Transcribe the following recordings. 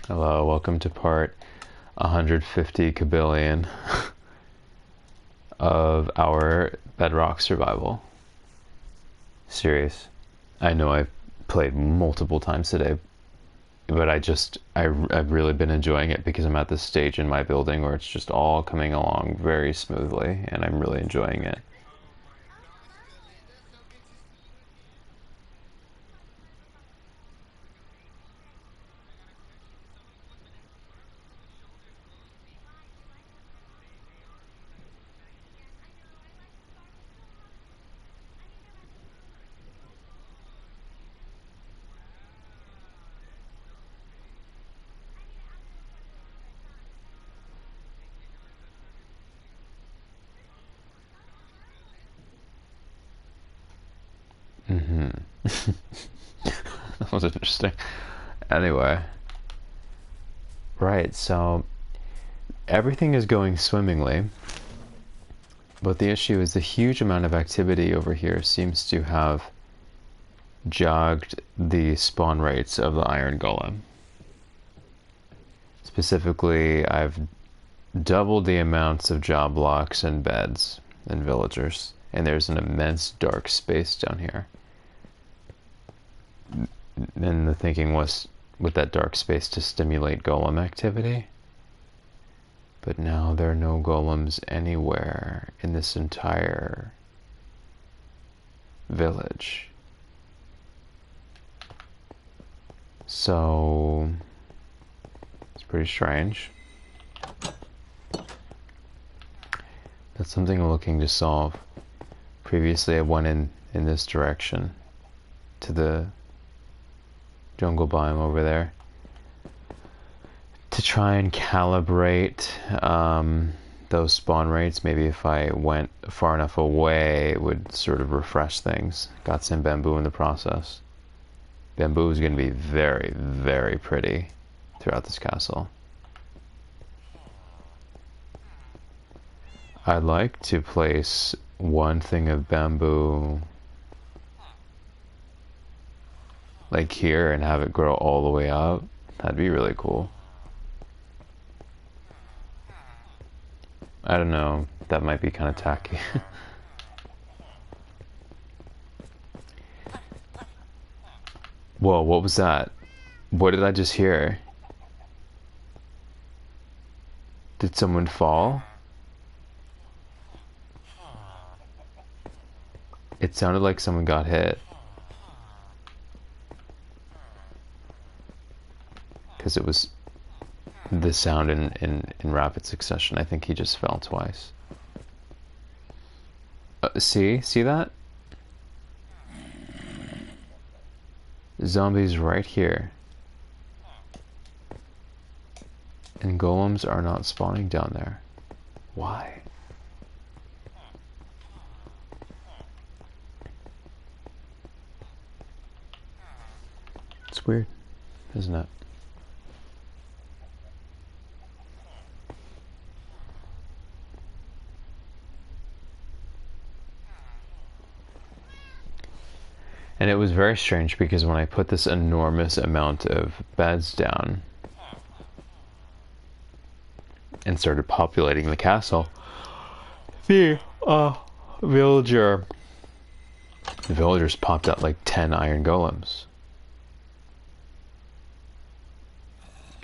Hello, welcome to part 150 kabillion of our Bedrock Survival series. I know I've played multiple times today, but I've really been enjoying it because I'm at this stage in my building where it's just all coming along very smoothly, and I'm really enjoying it. That was interesting. Anyway, right, so everything is going swimmingly. But the issue is the huge amount of activity over here seems to have jogged the spawn rates of the iron golem. Specifically, I've doubled the amounts of job blocks and beds and villagers, and there's an immense dark space down here. And the thinking was with that dark space to stimulate golem activity. But now there are no golems anywhere in this entire village. So it's pretty strange. That's something I'm looking to solve. Previously I went in this direction to the jungle biome over there to try and calibrate those spawn rates. Maybe if I went far enough away it would sort of refresh things. Got some bamboo in the process. Bamboo is going to be very, very pretty throughout this castle. I'd like to place one thing of bamboo like here and have it grow all the way up. That'd be really cool. I don't know, that might be kind of tacky. Whoa, what was that? What did I just hear? Did someone fall? It sounded like someone got hit. Because it was the sound in rapid succession. I think he just fell twice. See that? Zombies right here. And golems are not spawning down there. Why? It's weird, isn't it? And it was very strange because when I put this enormous amount of beds down and started populating the castle, the villagers popped out like 10 iron golems.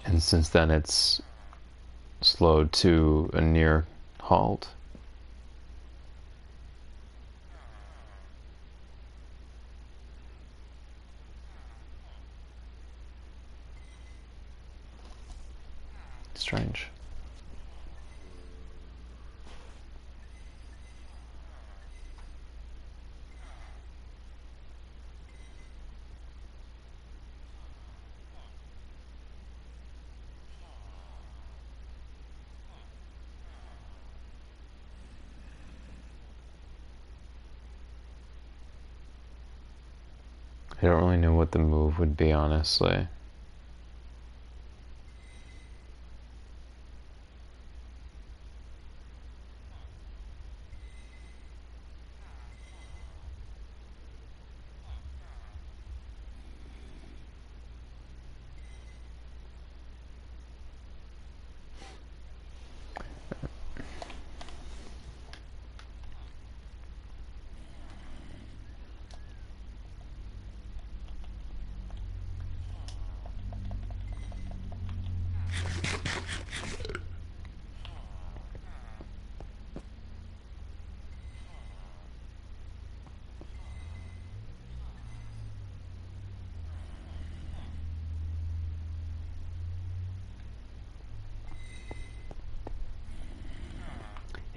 And since then it's slowed to a near halt. Strange. I don't really know what the move would be, honestly.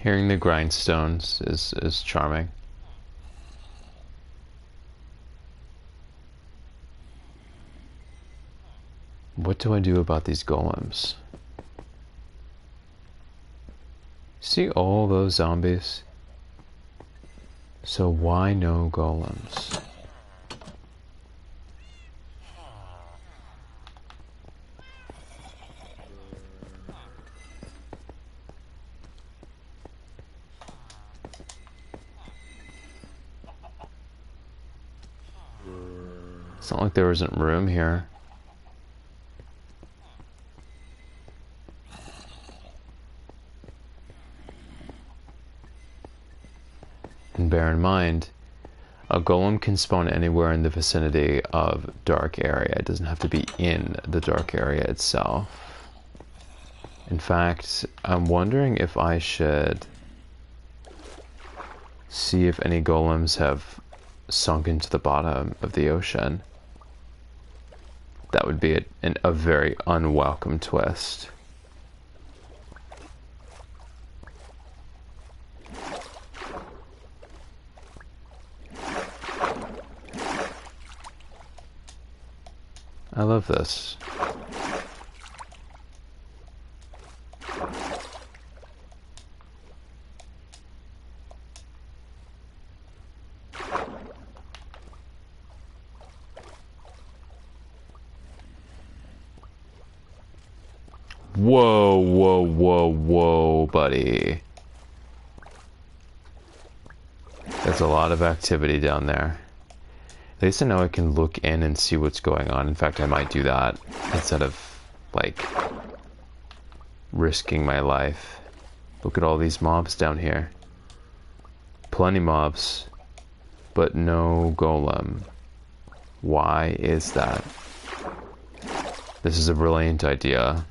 Hearing the grindstones is charming. What do I do about these golems? See all those zombies? So why no golems? It's not like there isn't room here. And bear in mind, a golem can spawn anywhere in the vicinity of dark area. It doesn't have to be in the dark area itself. In fact, I'm wondering if I should see if any golems have sunk into the bottom of the ocean. That would be a very unwelcome twist. I love this. Whoa, whoa, whoa, whoa, buddy. There's a lot of activity down there. At least I know I can look in and see what's going on. In fact, I might do that instead of, like, risking my life. Look at all these mobs down here. Plenty mobs, but no golem. Why is that? This is a brilliant idea.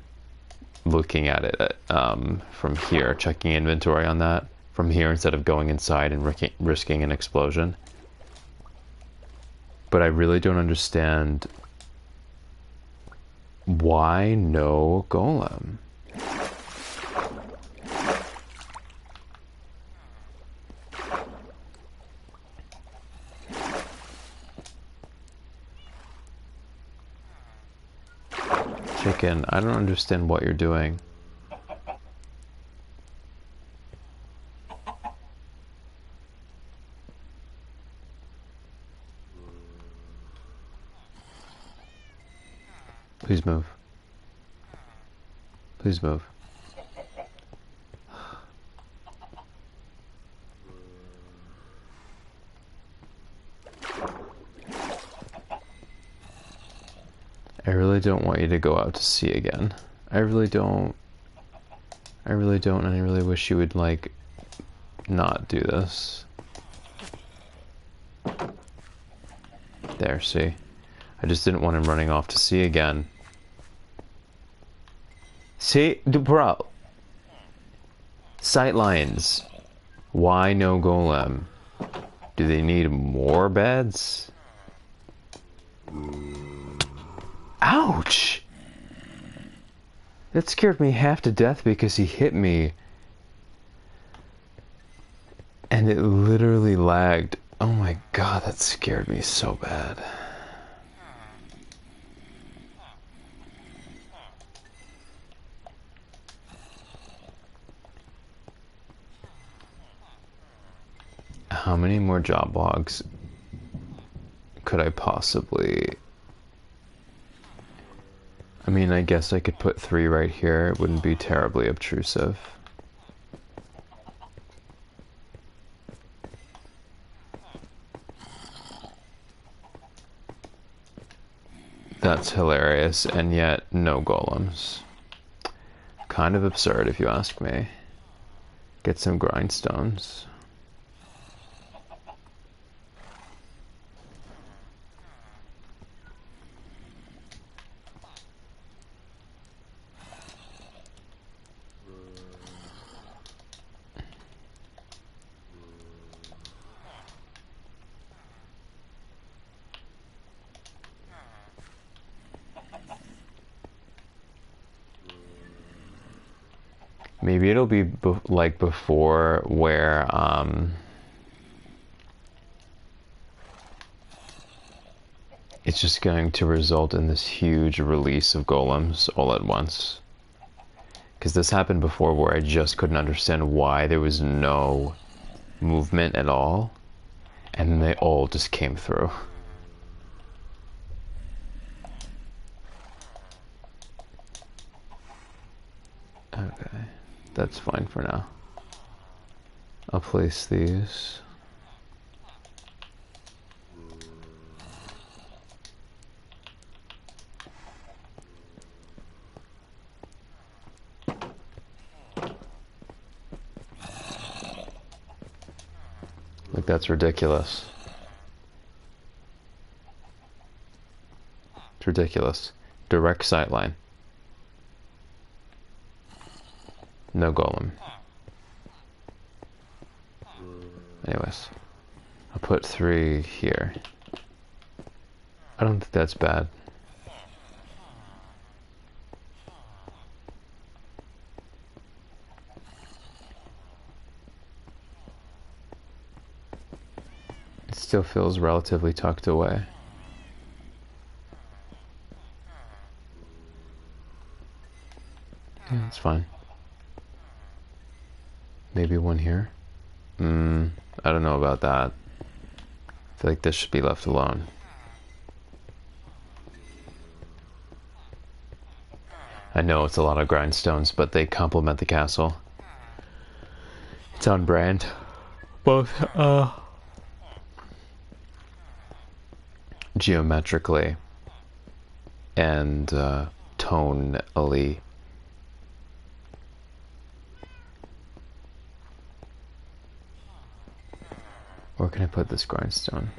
Looking at it from here, checking inventory on that from here instead of going inside and risking an explosion. But I really don't understand why no golem. Chicken, I don't understand what you're doing. Please move. Please move. I really don't want you to go out to sea again. I really don't. I really don't, and I really wish you would, like, not do this. There, see? I just didn't want him running off to sea again. See? Bro. Sightlines. Why no golem? Do they need more beds? Ouch! That scared me half to death because he hit me. And it literally lagged. Oh my god, that scared me so bad. How many more job logs could I possibly... I mean, I guess I could put 3 right here. It wouldn't be terribly obtrusive. That's hilarious, and yet no golems. Kind of absurd if you ask me. Get some grindstones. Maybe it'll be like before, where it's just going to result in this huge release of golems all at once. Because this happened before, where I just couldn't understand why there was no movement at all, and then they all just came through. Okay, that's fine for now. I'll place these. Like, that's ridiculous. It's ridiculous. Direct sightline. No golem. Anyways, I'll put 3 here. I don't think that's bad. It still feels relatively tucked away. Yeah, it's fine. Maybe 1 here. I don't know about that. I feel like this should be left alone. I know it's a lot of grindstones, but they complement the castle. It's on brand. Both, geometrically and, tonally. Where can I put this grindstone?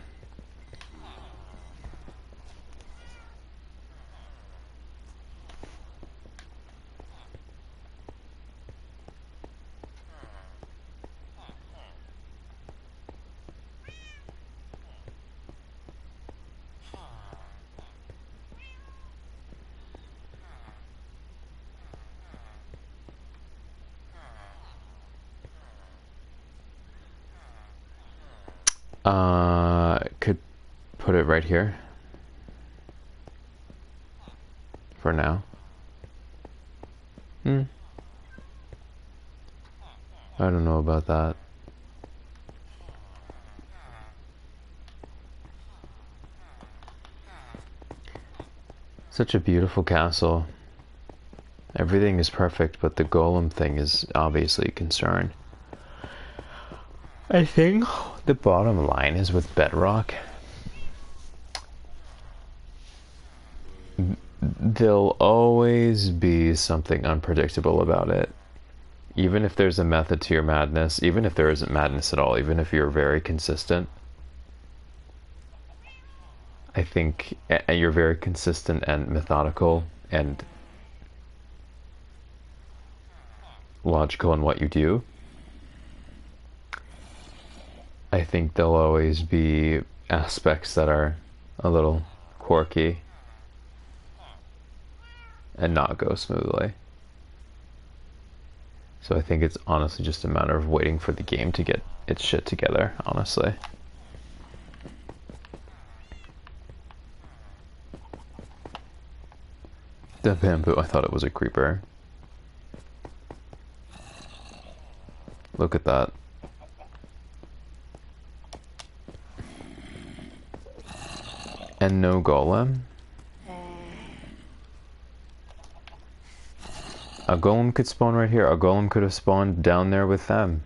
Could put it right here for now. I don't know about that. Such a beautiful castle. Everything is perfect, but the golem thing is obviously a concern. I think the bottom line is with Bedrock, there'll always be something unpredictable about it. Even if there's a method to your madness, even if there isn't madness at all, even if you're very consistent, I think you're very consistent and methodical and logical in what you do. I think there'll always be aspects that are a little quirky and not go smoothly. So I think it's honestly just a matter of waiting for the game to get its shit together, honestly. The bamboo, I thought it was a creeper. Look at that. And no golem? A golem could spawn right here. A golem could have spawned down there with them.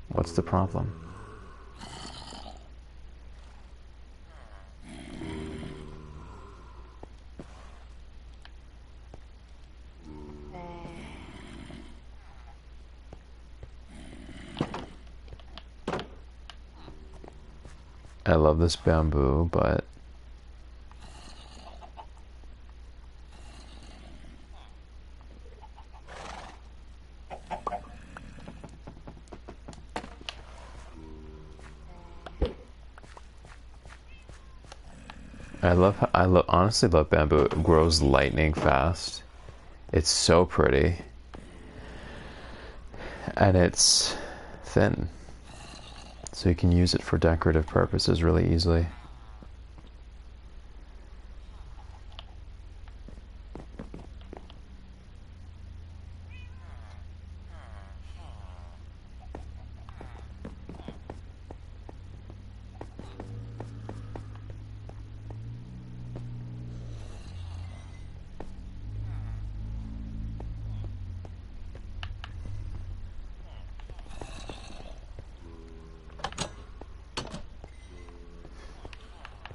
What's the problem? I love this bamboo, but I honestly love bamboo. It grows lightning fast. It's so pretty. And it's thin, so you can use it for decorative purposes really easily.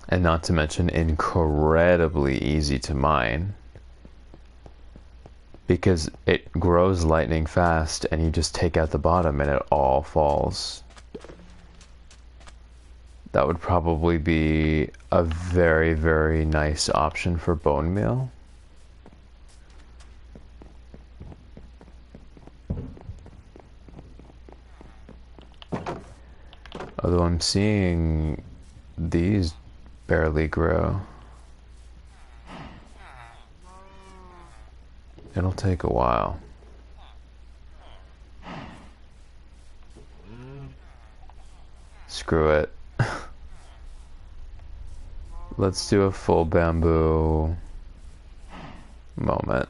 And not to mention incredibly easy to mine, because it grows lightning fast and you just take out the bottom and it all falls. That would probably be a very, very nice option for bone meal. Although I'm seeing these barely grow. It'll take a while. Screw it. Let's do a full bamboo moment.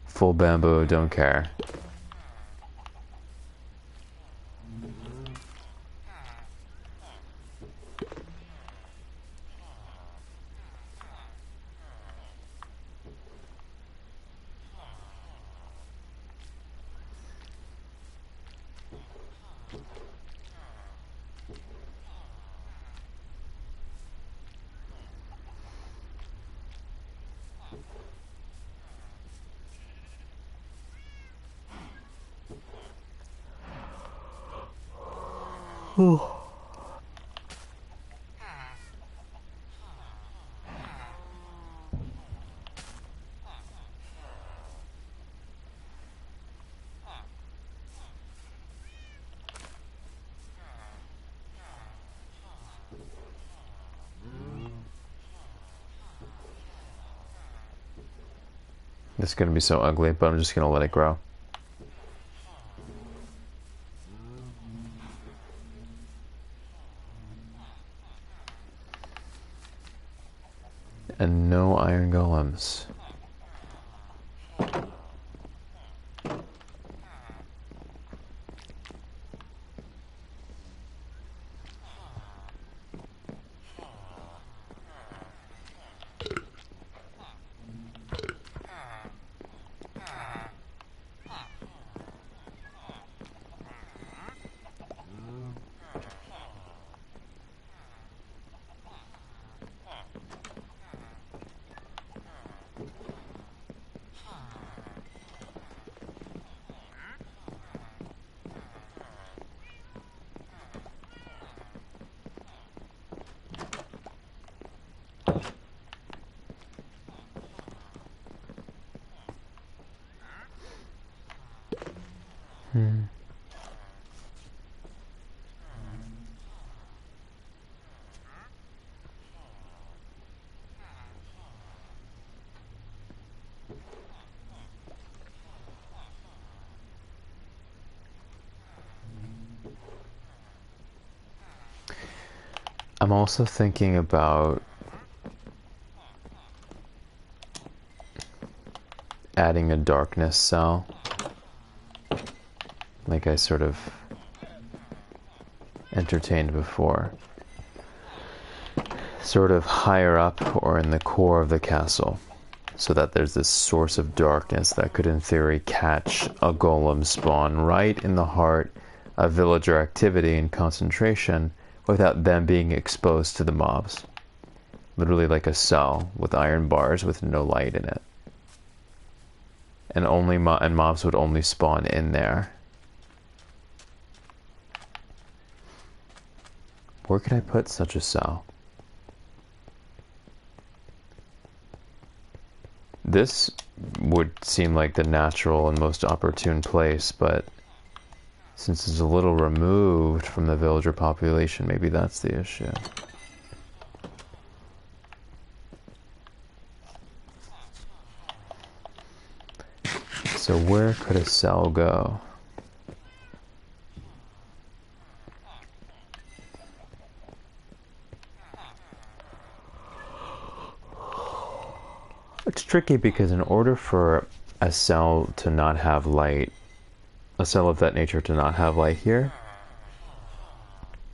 Full bamboo, don't care. This is gonna be so ugly, but I'm just gonna let it grow. And no iron golems. I'm also thinking about adding a darkness cell, like I sort of entertained before, sort of higher up or in the core of the castle, so that there's this source of darkness that could in theory catch a golem spawn right in the heart of villager activity and concentration without them being exposed to the mobs. Literally like a cell with iron bars with no light in it. And mobs would only spawn in there. Where could I put such a cell? This would seem like the natural and most opportune place, but since it's a little removed from the villager population, maybe that's the issue. So where could a cell go? It's tricky because in order for a cell to not have light, a cell of that nature to not have light here,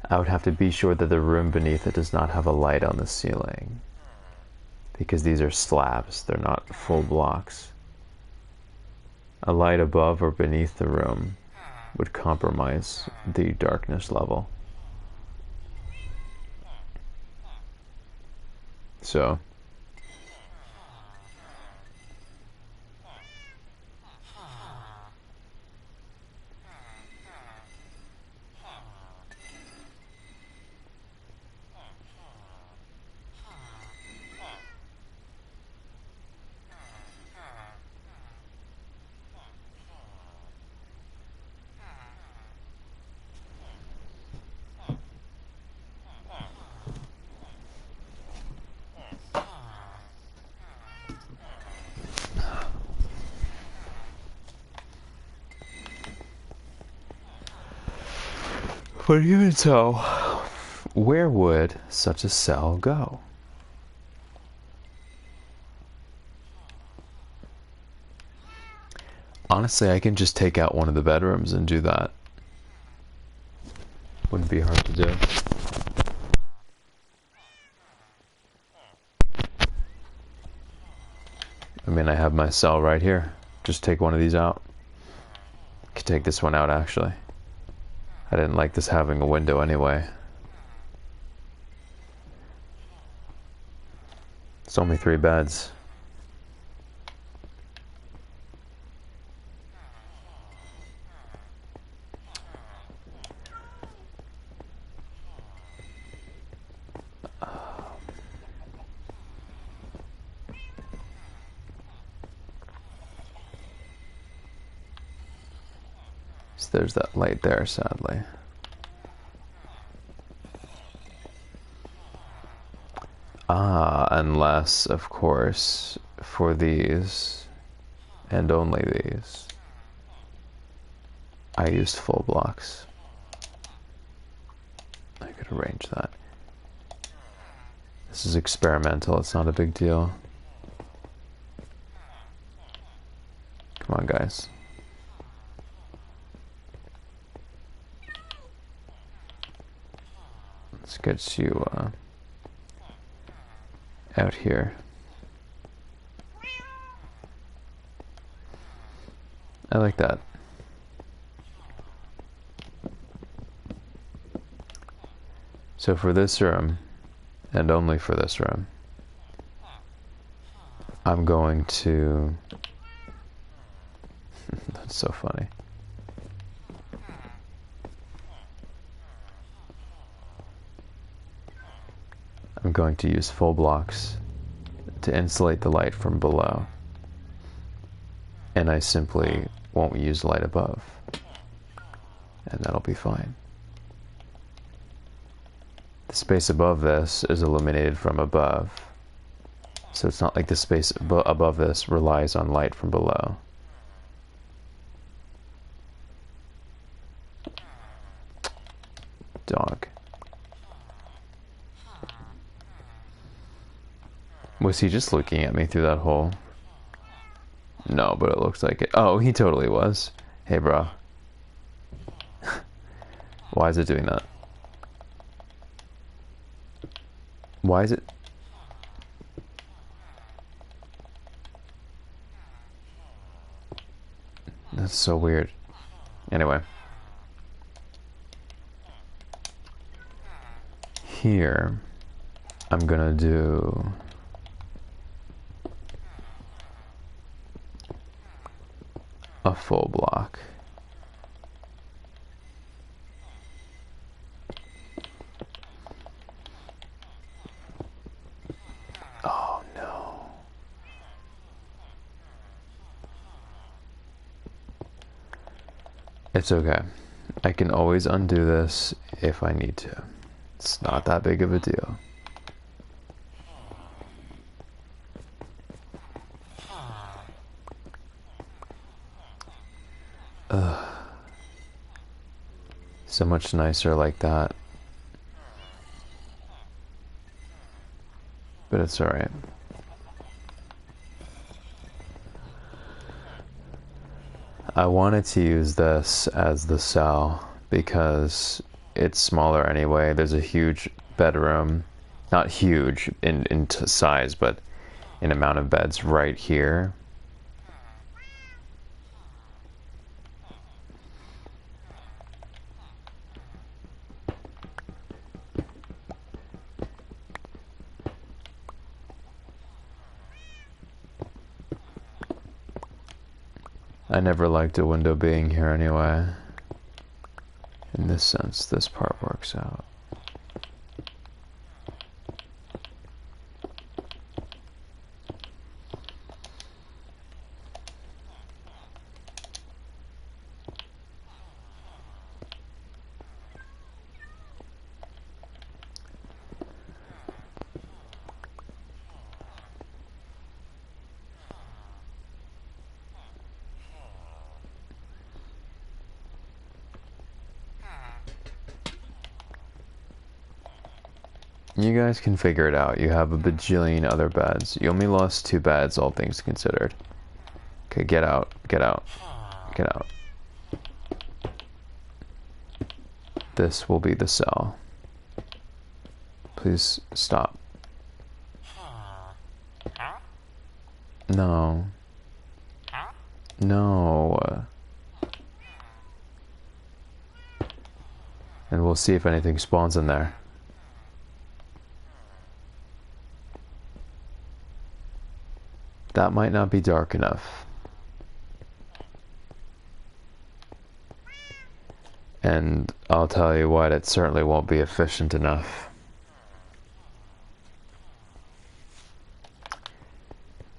I would have to be sure that the room beneath it does not have a light on the ceiling. Because these are slabs, they're not full blocks. A light above or beneath the room would compromise the darkness level. So, but even so, where would such a cell go? Honestly, I can just take out one of the bedrooms and do that. Wouldn't be hard to do. I mean, I have my cell right here. Just take one of these out. Could take this one out, actually. I didn't like this having a window anyway. It's only 3 beds. So there's that light there, sadly. Unless, of course, for these, and only these, I used full blocks. I could arrange that. This is experimental, it's not a big deal. Come on, guys. Let's get you out here. I like that. So for this room, and only for this room, I'm going to... That's so funny. I'm going to use full blocks to insulate the light from below. And I simply won't use light above. And that'll be fine. The space above this is illuminated from above. So it's not like the space above this relies on light from below. Dog. Was he just looking at me through that hole? No, but it looks like it. Oh, he totally was. Hey, bro. Why is it doing that? Why is it... That's so weird. Anyway. Here, I'm gonna do... a full block. Oh no. It's okay. I can always undo this if I need to. It's not that big of a deal. So much nicer like that. But it's alright. I wanted to use this as the cell because it's smaller anyway. There's a huge bedroom. Not huge in size, but in amount of beds right here. I never liked a window being here anyway. In this sense, this part works out. You guys can figure it out. You have a bajillion other beds. You only lost 2 beds, all things considered. Okay, get out. Get out. Get out. This will be the cell. Please stop. No. No. And we'll see if anything spawns in there. That might not be dark enough. And I'll tell you what, it certainly won't be efficient enough.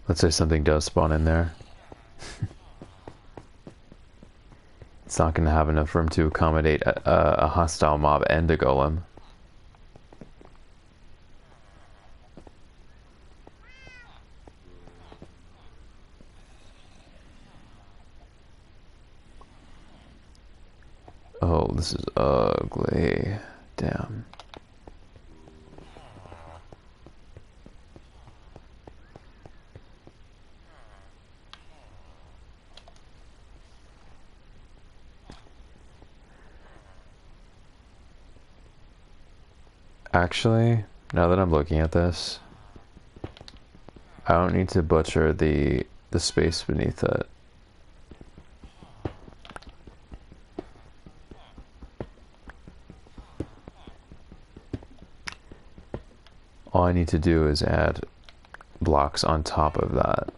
Let's say something does spawn in there. It's not going to have enough room to accommodate a hostile mob and a golem. Oh, this is ugly. Damn. Actually, now that I'm looking at this, I don't need to butcher the space beneath it. All I need to do is add blocks on top of that.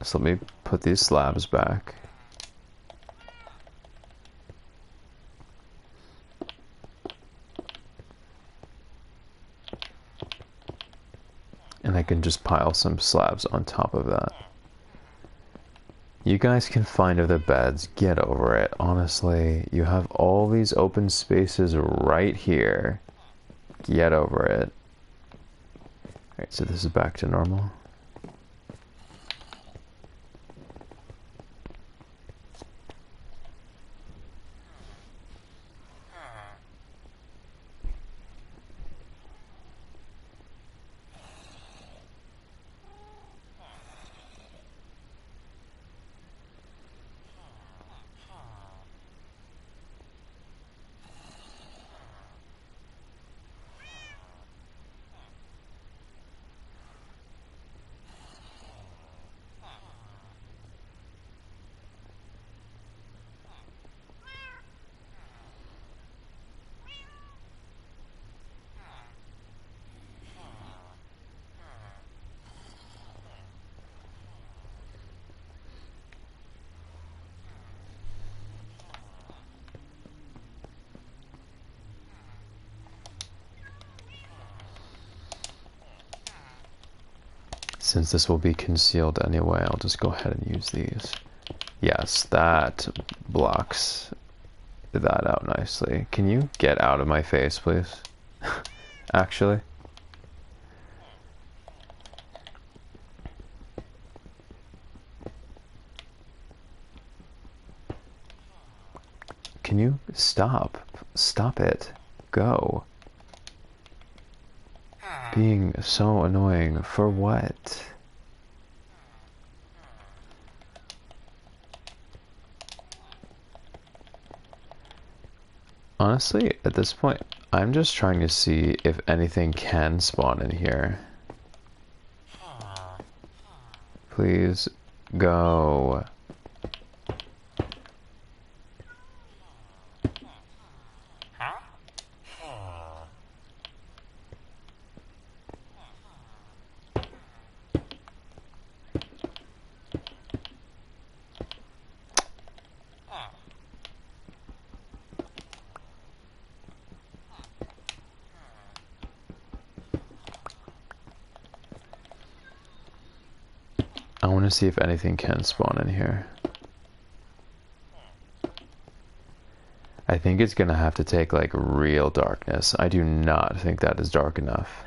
So let me put these slabs back. And I can just pile some slabs on top of that. You guys can find other beds, get over it. Honestly, you have all these open spaces right here. Get over it. Alright, so this is back to normal. Since this will be concealed anyway, I'll just go ahead and use these. Yes, that blocks that out nicely. Can you get out of my face, please? Actually. Can you Stop. Stop it. Go. Being so annoying. For what? Honestly, at this point, I'm just trying to see if anything can spawn in here. Please go. I want to see if anything can spawn in here. I think it's gonna have to take like real darkness. I do not think that is dark enough.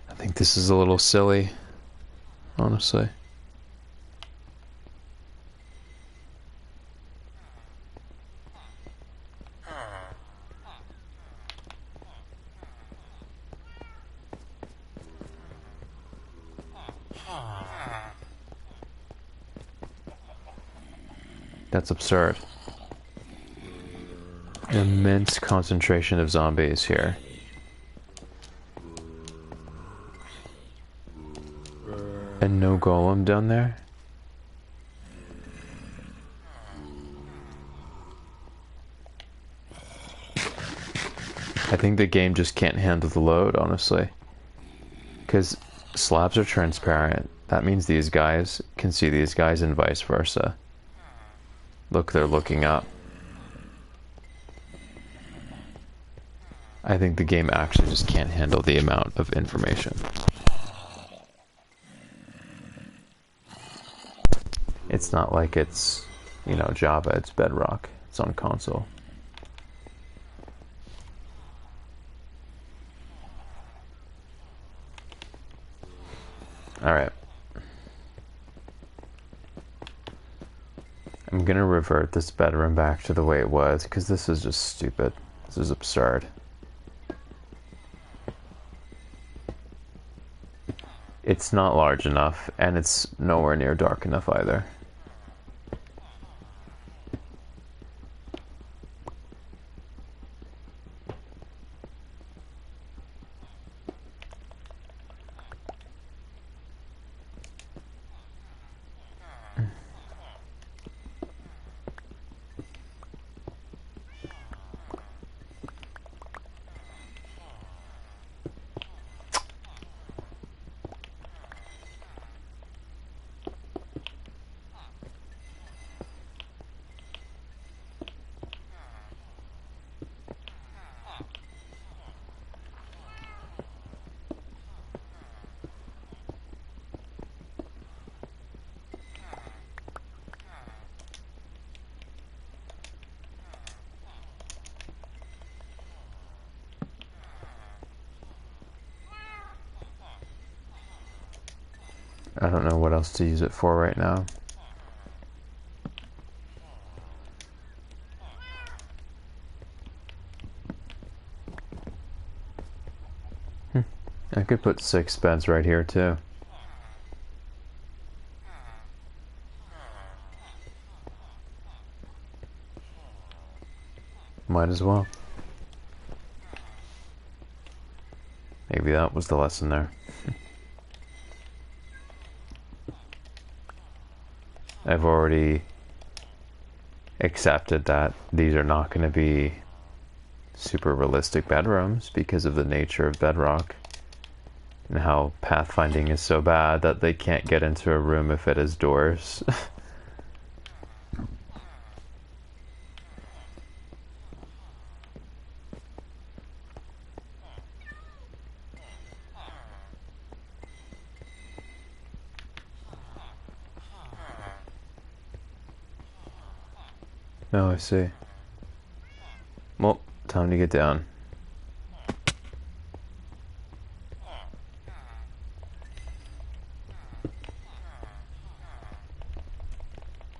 I think this is a little silly, honestly. That's absurd. Immense concentration of zombies here. And no golem down there? I think the game just can't handle the load, honestly. Because slabs are transparent. That means these guys can see these guys and vice versa. Look, they're looking up. I think the game actually just can't handle the amount of information. It's not like it's, you know, Java, it's Bedrock. It's on console. Alright. I'm gonna revert this bedroom back to the way it was, because this is just stupid. This is absurd. It's not large enough, and it's nowhere near dark enough either. I don't know what else to use it for right now. I could put 6 beds right here too. Might as well. Maybe that was the lesson there. I've already accepted that these are not going to be super realistic bedrooms because of the nature of Bedrock. and how pathfinding is so bad that they can't get into a room if it has doors. Oh, I see. Well, time to get down.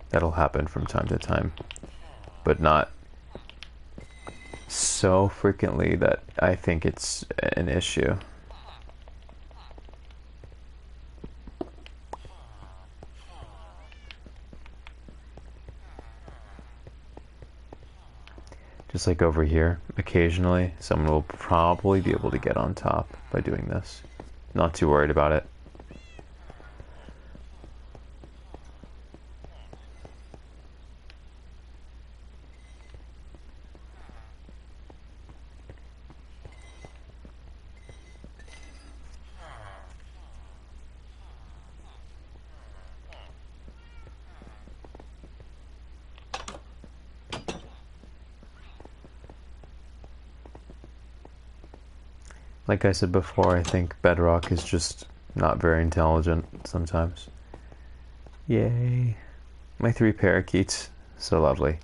That'll happen from time to time, but not so frequently that I think it's an issue. Just like over here, occasionally someone will probably be able to get on top by doing this. Not too worried about it. Like I said before, I think Bedrock is just not very intelligent sometimes. Yay. My 3 parakeets. So lovely.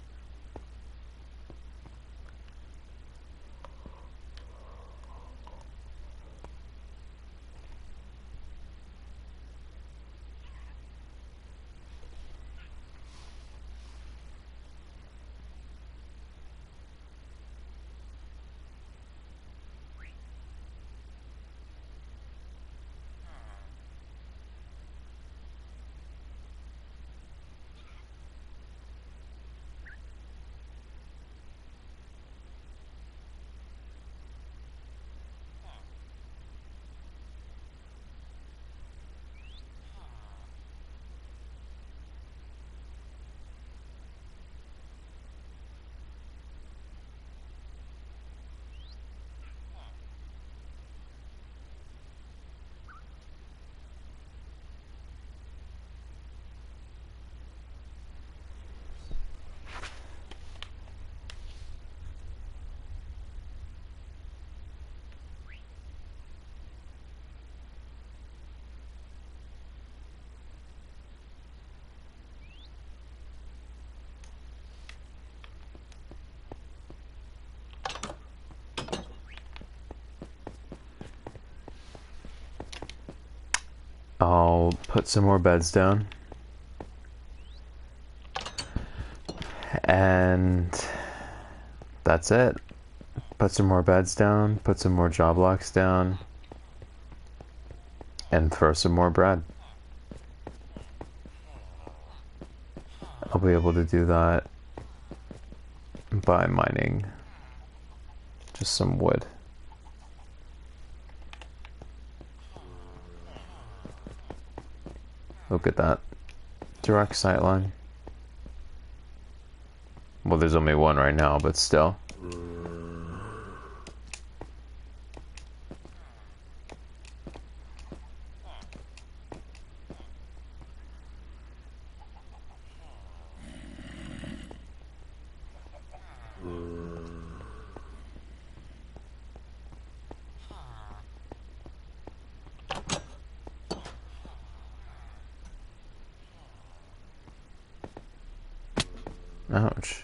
I'll put some more beds down. And that's it. Put some more beds down, put some more job locks down, and throw some more bread. I'll be able to do that by mining just some wood. Look at that. Direct sightline. Well, there's only one right now, but still. Ouch.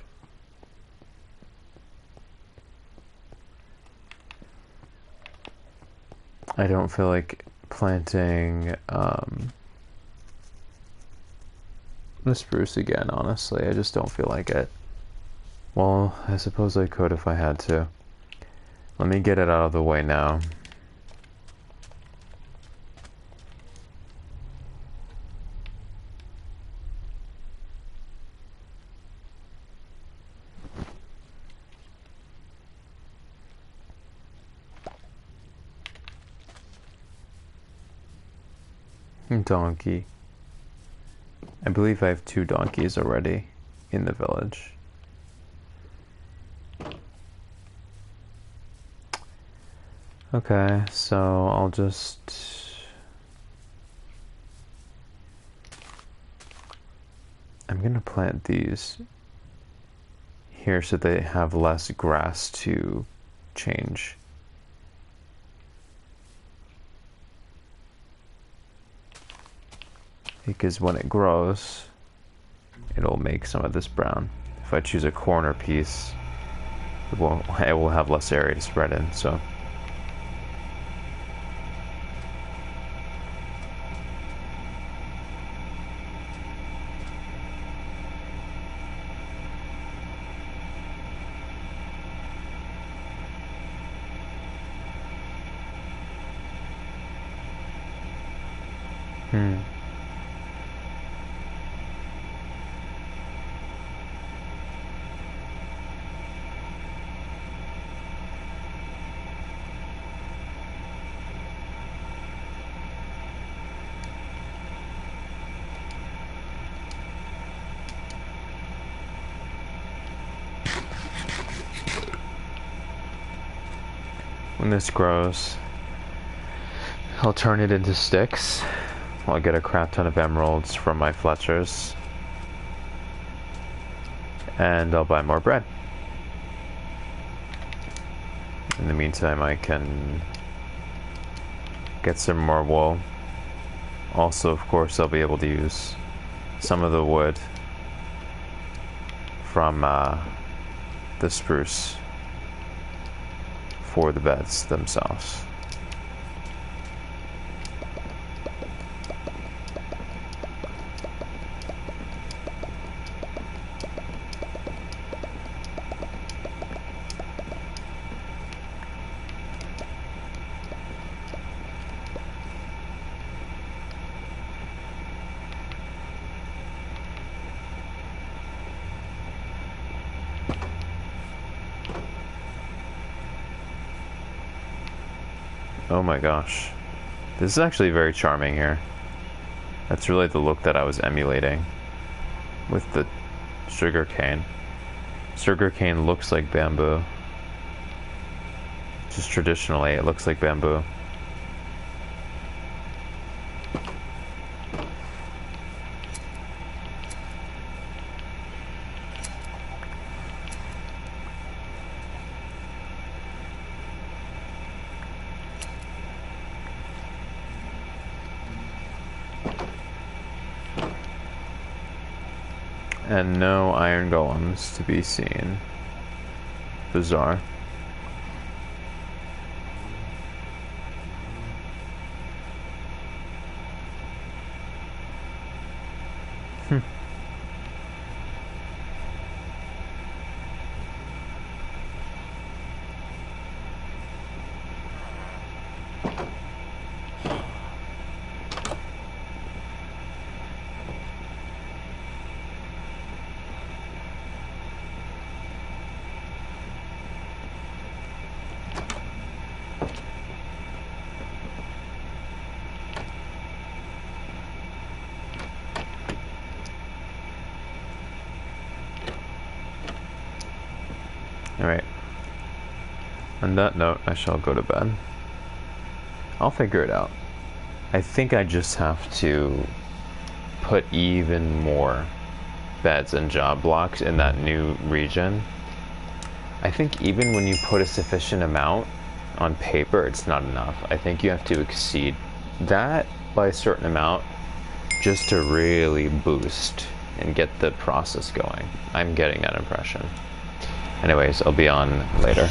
I don't feel like planting the spruce again, honestly. I just don't feel like it. Well, I suppose I could if I had to. Let me get it out of the way now. Donkey. I believe I have 2 donkeys already in the village. Okay, so I'll just gonna plant these here so they have less grass to change. Because when it grows, it'll make some of this brown. If I choose a corner piece, it will have less area to spread in, so. When this grows, I'll turn it into sticks. I'll get a crap ton of emeralds from my Fletchers. And I'll buy more bread. In the meantime, I can get some more wool. Also, of course, I'll be able to use some of the wood from the spruce for the beds themselves. Oh my gosh. This is actually very charming here. That's really the look that I was emulating with the sugar cane. Sugar cane looks like bamboo. Just traditionally, it looks like bamboo. And no iron golems to be seen. Bizarre. Alright. On that note, I shall go to bed. I'll figure it out. I think I just have to put even more beds and job blocks in that new region. I think even when you put a sufficient amount on paper, it's not enough. I think you have to exceed that by a certain amount just to really boost and get the process going. I'm getting that impression. Anyways, I'll be on later.